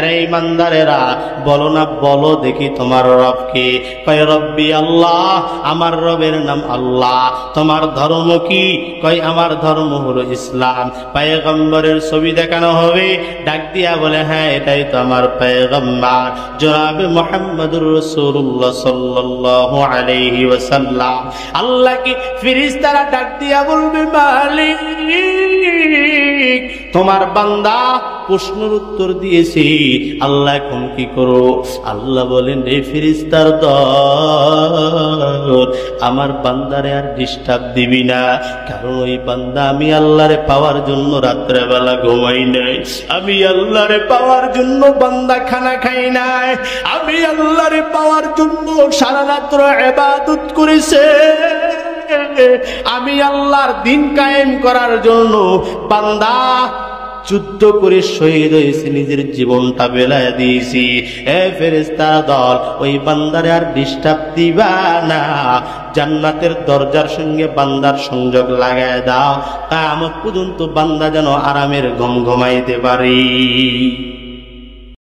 রে ইমানদারেরা বলো না, বলো দেখি তোমার রব কে? কয় রব্বি আল্লাহ, আমার রবের নাম আল্লাহ। তোমার ধর্ম কি? কয় আমার ধর্ম হলো ইসলাম। পয়গম্বরের ছবি দেখানো হবে, ডাক দিয়া বলে হ্যাঁ এটাই তো আমার পয়গম্বর জনাবে মুহাম্মদুর রাসূলুল্লাহ সাল্লাল্লাহু আলাইহি ওয়াসাল্লাম। আল্লাহ কি ফেরেশতারা ডাক দিয়া বলবে মালিক তোমার বান্দা প্রশ্নের উত্তর দিয়েছি, আল্লাহ এখন কি করো? আল্লাহ বলেন রে ফেরেশতার দল, আমার বান্দারে আর ডিস্টার্ব দিবি না, কারণ ওই বান্দা আমি আল্লাহরে পাওয়ার জন্য রাত্রে বেলা ঘুমাই নাই, আমি আল্লাহরে পাওয়ার জন্য বান্দা খানা খাই নাই, আমি আল্লাহরে পাওয়ার জন্য সারা রাত্র ইবাদত করেছে, আমি আল্লাহর দ্বীন কায়েম করার জন্য বান্দা যুদ্ধ করে শহীদ হয়েছে, নিজের জীবনটা বেলায় দিয়েছি। এ ফেরেশতার দল, ওই বান্দারে আর ডিস্টার্ব দিবা না, জান্নাতের দরজার সঙ্গে বান্দার সংযোগ লাগায় দাও, কিয়ামত পর্যন্ত বান্দা যেন আরামের ঘুম ঘুমাইতে পারে।